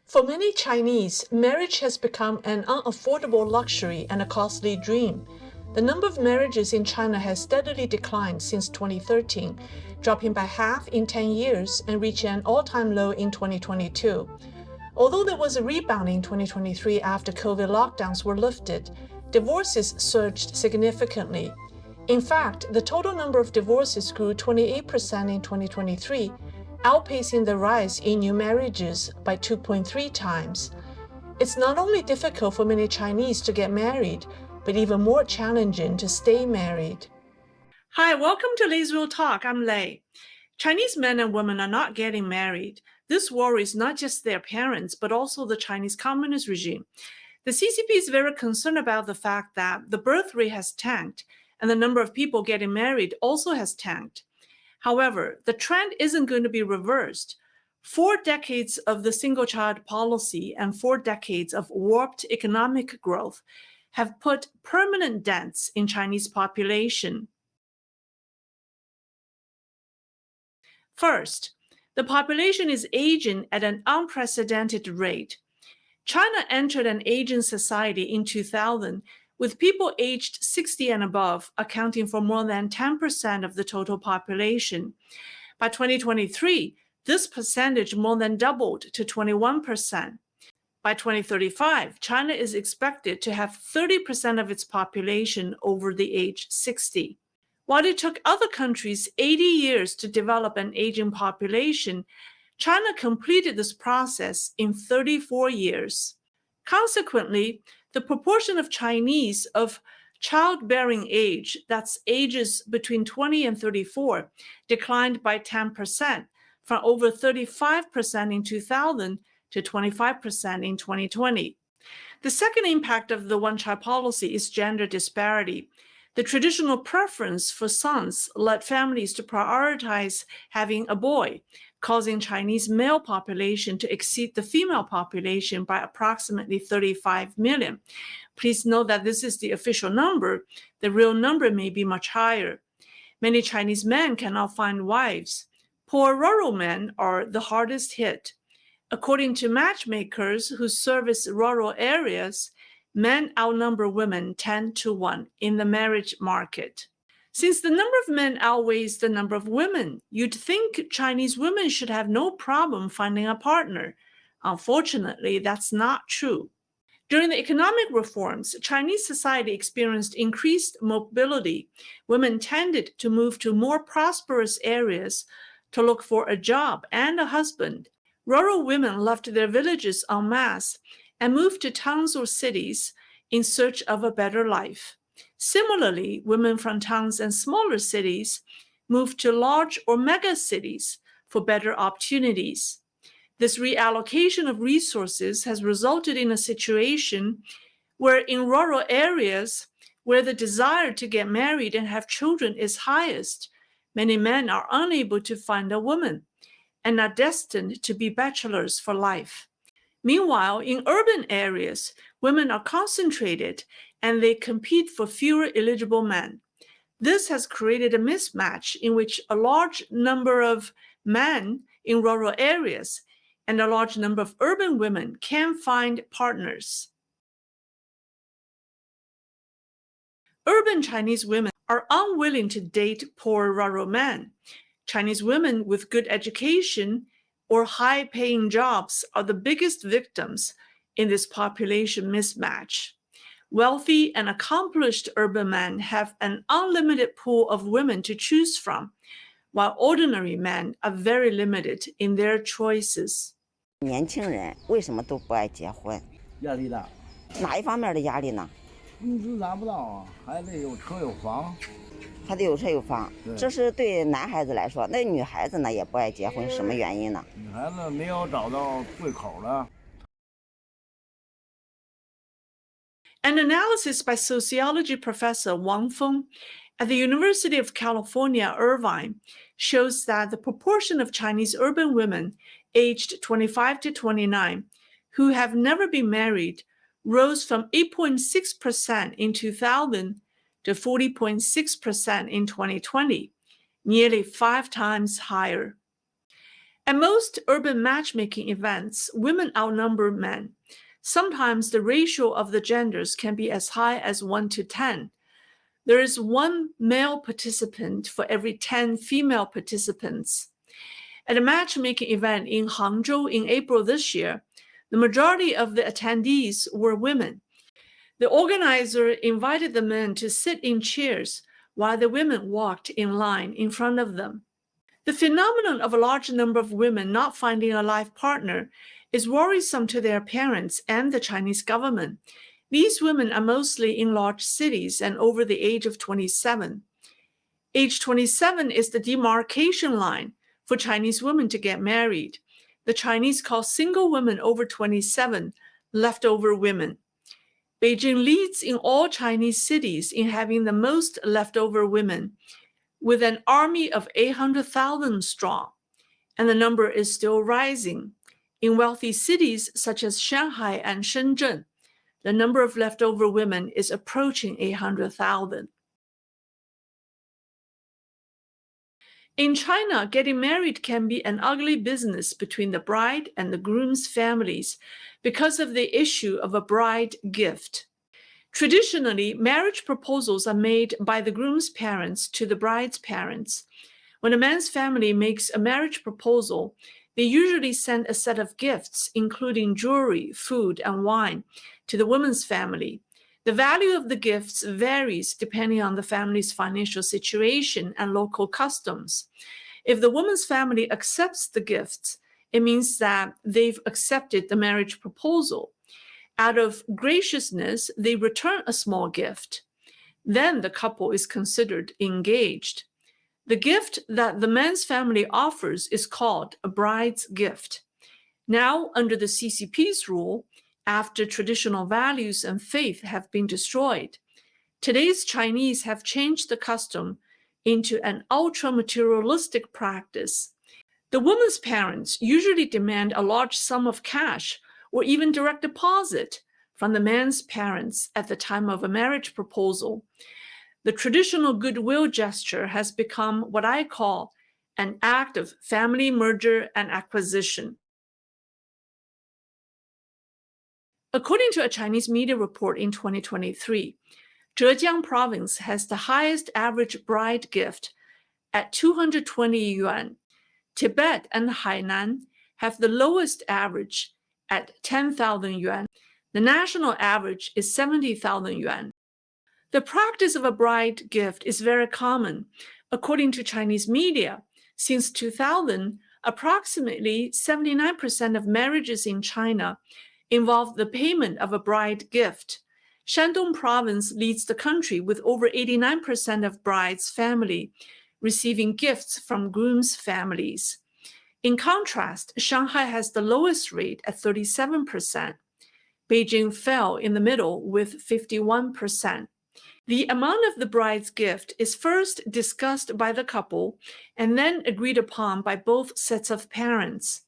For many Chinese, marriage has become an unaffordable luxury and a costly dream. The number of marriages in China has steadily declined since 2013, dropping by half in 10 years and reaching an all-time low in 2022. Although there was a rebound in 2023 after COVID lockdowns were lifted, divorces surged significantly. In fact, the total number of divorces grew 28% in 2023, outpacing the rise in new marriages by 2.3 times. It's not only difficult for many Chinese to get married, but even more challenging to stay married. Hi, welcome to Leisrealtalk. I'm Lei. Chinese men and women are not getting married. This worries not just their parents, but also the Chinese Communist regime. The CCP is very concerned about the fact that the birth rate has tanked, and the number of people getting married also has tanked. However, the trend isn't going to be reversed. 4 decades of the single-child policy and 4 decades of warped economic growth have put permanent dents in Chinese population. First, the population is aging at an unprecedented rate. China entered an aging society in 2000, with people aged 60 and above accounting for more than 10% of the total population. By 2023, this percentage more than doubled to 21%. By 2035, China is expected to have 30% of its population over the age 60. While it took other countries 80 years to develop an aging population, China completed this process in 34 years. Consequently, the proportion of Chinese of childbearing age, that's ages between 20 and 34, declined by 10%, from over 35% in 2000 to 25% in 2020. The second impact of the one-child policy is gender disparity. The traditional preference for sons led families to prioritize having a boy, causing Chinese male population to exceed the female population by approximately 35 million. Please note that this is the official number. The real number may be much higher. Many Chinese men cannot find wives. Poor rural men are the hardest hit. According to matchmakers who service rural areas, men outnumber women 10 to 1 in the marriage market. Since the number of men outweighs the number of women, you'd think Chinese women should have no problem finding a partner. Unfortunately, that's not true. During the economic reforms, Chinese society experienced increased mobility. Women tended to move to more prosperous areas to look for a job and a husband. Rural women left their villages en masse and moved to towns or cities in search of a better life. Similarly, women from towns and smaller cities moved to large or mega cities for better opportunities. This reallocation of resources has resulted in a situation where in rural areas where the desire to get married and have children is highest, many men are unable to find a woman and are destined to be bachelors for life. Meanwhile, in urban areas, women are concentrated and they compete for fewer eligible men. This has created a mismatch in which a large number of men in rural areas and a large number of urban women can find partners. Urban Chinese women are unwilling to date poor rural men. Chinese women with good education or high-paying jobs are the biggest victims in this population mismatch. Wealthy and accomplished urban men have an unlimited pool of women to choose from, while ordinary men are very limited in their choices. 年轻人为什么都不爱结婚？压力大，哪一方面的压力呢？工资拿不到啊，还得有车有房。还得有车有房，这是对男孩子来说。那女孩子呢也不爱结婚，什么原因呢？女孩子没有找到对口的。An analysis by sociology professor Wang Feng at the University of California, Irvine, shows that the proportion of Chinese urban women aged 25 to 29 who have never been married rose from 8.6% in 2000 to 40.6% in 2020, nearly 5 times higher. At most urban matchmaking events, women outnumber men. Sometimes the ratio of the genders can be as high as 1 to 10. There is 1 male participant for every 10 female participants. At a matchmaking event in Hangzhou in April this year, the majority of the attendees were women. The organizer invited the men to sit in chairs while the women walked in line in front of them. The phenomenon of a large number of women not finding a life partner is worrisome to their parents and the Chinese government. These women are mostly in large cities and over the age of 27. Age 27 is the demarcation line for Chinese women to get married. The Chinese call single women over 27 leftover women. Beijing leads in all Chinese cities in having the most leftover women, with an army of 800,000 strong, and the number is still rising. In wealthy cities such as Shanghai and Shenzhen, the number of leftover women is approaching 800,000. In China, getting married can be an ugly business between the bride and the groom's families because of the issue of a bride gift. Traditionally, marriage proposals are made by the groom's parents to the bride's parents. When a man's family makes a marriage proposal, they usually send a set of gifts, including jewelry, food, and wine, to the woman's family. The value of the gifts varies depending on the family's financial situation and local customs. If the woman's family accepts the gifts, it means that they've accepted the marriage proposal. Out of graciousness, they return a small gift. Then the couple is considered engaged. The gift that the man's family offers is called a bride's gift. Now, under the CCP's rule, after traditional values and faith have been destroyed, today's Chinese have changed the custom into an ultra-materialistic practice. The woman's parents usually demand a large sum of cash or even direct deposit from the man's parents at the time of a marriage proposal. The traditional goodwill gesture has become what I call an act of family merger and acquisition. According to a Chinese media report in 2023, Zhejiang province has the highest average bride gift at 220 yuan. Tibet and Hainan have the lowest average at 10,000 yuan. The national average is 70,000 yuan. The practice of a bride gift is very common. According to Chinese media, since 2000, approximately 79% of marriages in China involve the payment of a bride gift. Shandong province leads the country with over 89% of brides' family receiving gifts from grooms' families. In contrast, Shanghai has the lowest rate at 37%. Beijing fell in the middle with 51%. The amount of the bride's gift is first discussed by the couple and then agreed upon by both sets of parents.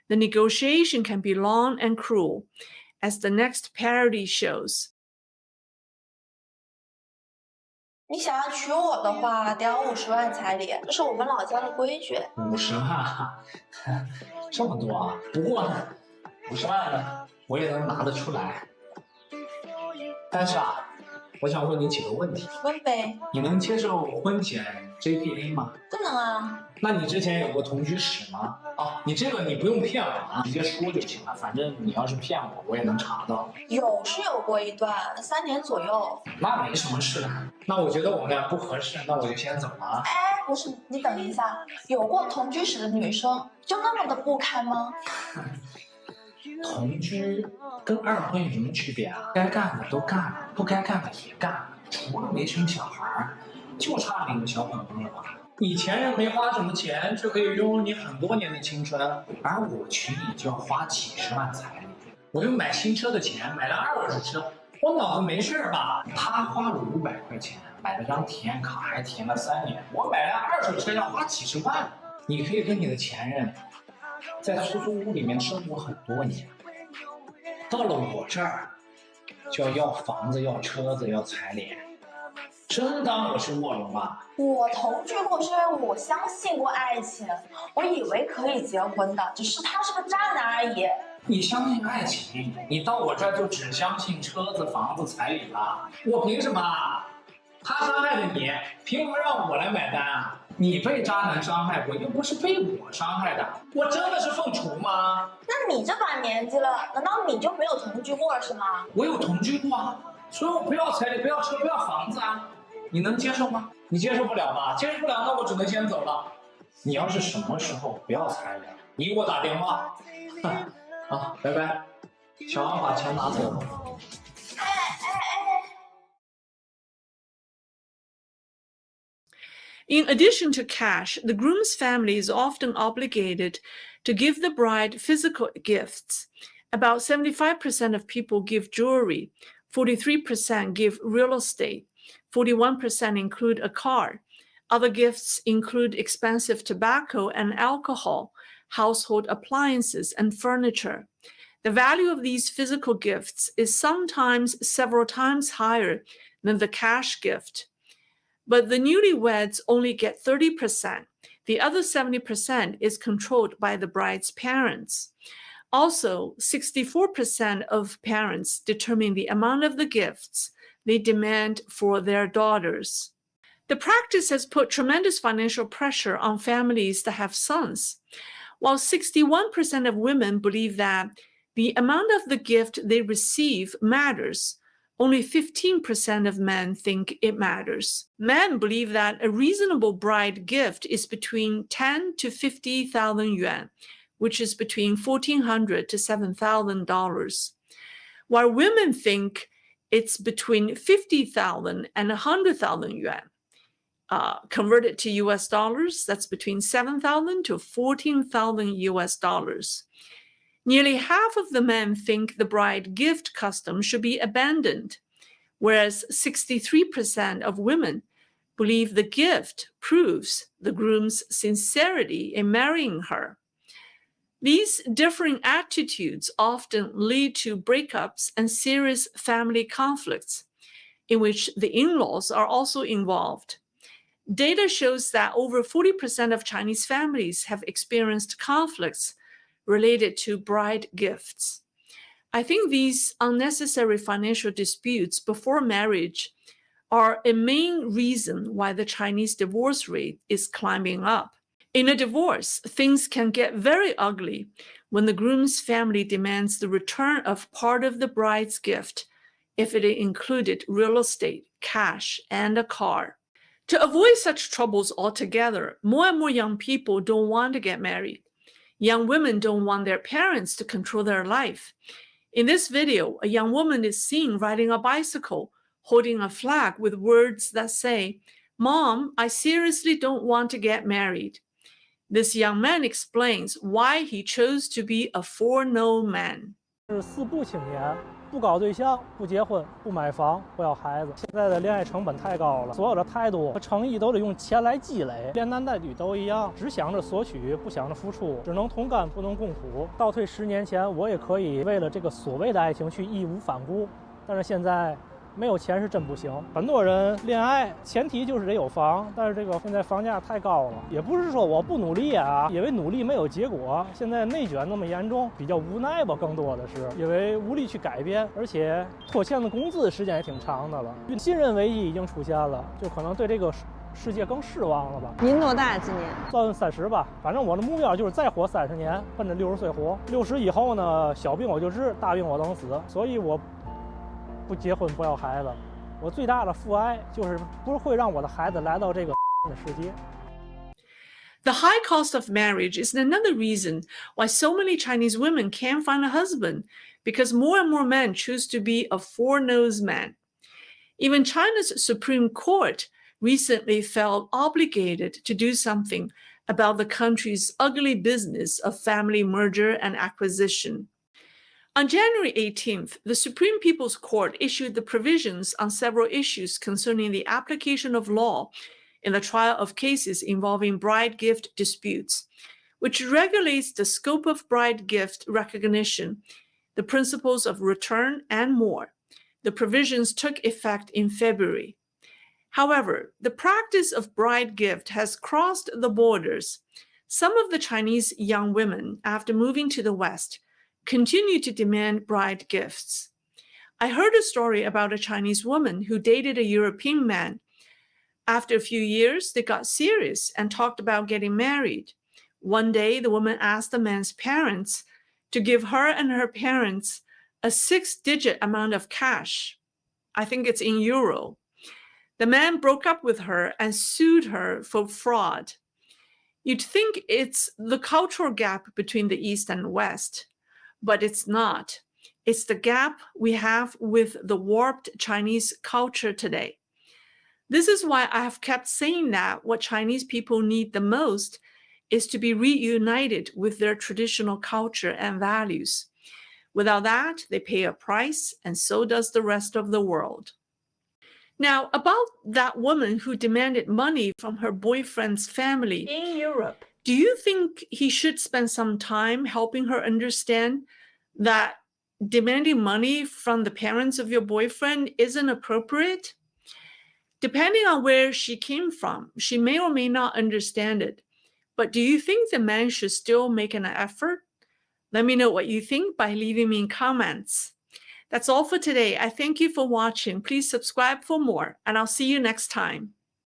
The negotiation can be long and cruel, as the next parody shows. 你想要娶我的话，得要50万彩礼，这是我们老家的规矩。50万，这么多啊？不过呢，50万呢，我也能拿得出来。但是啊，我想问你几个问题。问呗。你能接受婚前 JPA 吗？不能啊。那你之前有过同居史吗？哦，你这个你不用骗我啊，直接说就行了。反正你要是骗我，我也能查到。是有过一段，3年左右。那没什么事的。那我觉得我们俩不合适，那我就先走了。哎，不是，你等一下，有过同居史的女生就那么的不堪吗？同居跟二婚有什么区别啊？该干的都干了，不该干的也干了，除了没生小孩，就差领个小本本了。你前任没花什么钱，却可以拥有你很多年的青春，而我娶你就要花几十万彩礼。我用买新车的钱买辆二手车，我脑子没事吧？他花了500块钱买了张体验卡，还体验了3年，我买辆二手车要花几十万。你可以跟你的前任在出租屋里面生活很多年，到了我这儿就要房子、要车子、要彩礼，真当我是卧龙啊？我同居过是因为我相信过爱情，我以为可以结婚的，只是他是个渣男而已。你相信爱情，你到我这儿就只相信车子、房子、彩礼了。我凭什么？他伤害了你，凭什么让我来买单啊？你被渣男伤害过，又不是被我伤害的，我真的是凤雏吗？那你这把年纪了，难道你就没有同居过是吗？我有同居过啊，所以我不要彩礼，不要车，不要房子啊。你能接受吗？你接受不了吗？接受不了，那我只能先走了。你要是什么时候不要彩礼，你给我打电话。啊，拜拜。小王把钱拿走了。In addition to cash, the groom's family is often obligated to give the bride physical gifts. About 75% of people give jewelry, 43% give real estate, 41% include a car. Other gifts include expensive tobacco and alcohol, household appliances, and furniture. The value of these physical gifts is sometimes several times higher than the cash gift. But the newlyweds only get 30%. The other 70% is controlled by the bride's parents. Also, 64% of parents determine the amount of the gifts they demand for their daughters. The practice has put tremendous financial pressure on families that have sons. While 61% of women believe that the amount of the gift they receive matters, only 15% of men think it matters. Men believe that a reasonable bride gift is between 10 to 50,000 yuan, which is between $1,400 to $7,000, while women think it's between 50,000 and 100,000 yuan. Converted to U.S dollars, that's between 7,000 to 14,000 U.S dollars. Nearly half of the men think the bride gift custom should be abandoned, whereas 63% of women believe the gift proves the groom's sincerity in marrying her. These differing attitudes often lead to breakups and serious family conflicts, in which the in-laws are also involved. Data shows that over 40% of Chinese families have experienced conflicts related to bride gifts. I think these unnecessary financial disputes before marriage are a main reason why the Chinese divorce rate is climbing up. In a divorce, things can get very ugly when the groom's family demands the return of part of the bride's gift if it included real estate, cash, and a car. To avoid such troubles altogether, more and more young people don't want to get married. Young women don't want their parents to control their life. In this video, a young woman is seen riding a bicycle, holding a flag with words that say, "Mom, I seriously don't want to get married." This young man explains why he chose to be a four-no man. 是四不青年，不搞对象，不结婚，不买房，不要孩子。现在的恋爱成本太高了，所有的态度和诚意都得用钱来积累。连男带女都一样，只想着索取，不想着付出，只能同甘不能共苦。倒退10年前，我也可以为了这个所谓的爱情去义无反顾，但是现在没有钱是真不行。很多人恋爱前提就是得有房，但是这个现在房价太高了。也不是说我不努力啊，因为努力没有结果。现在内卷那么严重，比较无奈吧，更多的是因为无力去改变，而且拖欠的工资时间也挺长的了。信任危机已经出现了，就可能对这个世界更失望了吧。您多大今年？算30吧，反正我的目标就是再活30年，奔着60岁活。60以后呢，小病我就治，大病我等死。所以我不结婚，不要孩子。我最大的父爱就是不会让我的孩子来到这个世界。The high cost of marriage is another reason why so many Chinese women can't find a husband, because more and more men choose to be a four-nose man. Even China's Supreme Court recently felt obligated to do something about the country's ugly business of family merger and acquisition. On January 18th, the Supreme People's Court issued the provisions on several issues concerning the application of law in the trial of cases involving bride gift disputes, which regulates the scope of bride gift recognition, the principles of return, and more. The provisions took effect in February. However, the practice of bride gift has crossed the borders. Some of the Chinese young women, after moving to the West, continue to demand bride gifts. I heard a story about a Chinese woman who dated a European man. After a few years, they got serious and talked about getting married. One day, the woman asked the man's parents to give her and her parents a 6-digit amount of cash. I think it's in euro. The man broke up with her and sued her for fraud. You'd think it's the cultural gap between the East and West, but it's not. It's the gap we have with the warped Chinese culture today. This is why I have kept saying that what Chinese people need the most is to be reunited with their traditional culture and values. Without that, they pay a price, and so does the rest of the world. Now, about that woman who demanded money from her boyfriend's family In Europe, do you think he should spend some time helping her understand that demanding money from the parents of your boyfriend isn't appropriate? Depending on where she came from, she may or may not understand it. But do you think the man should still make an effort? Let me know what you think by leaving me in comments. That's all for today. I thank you for watching. Please subscribe for more, and I'll see you next time.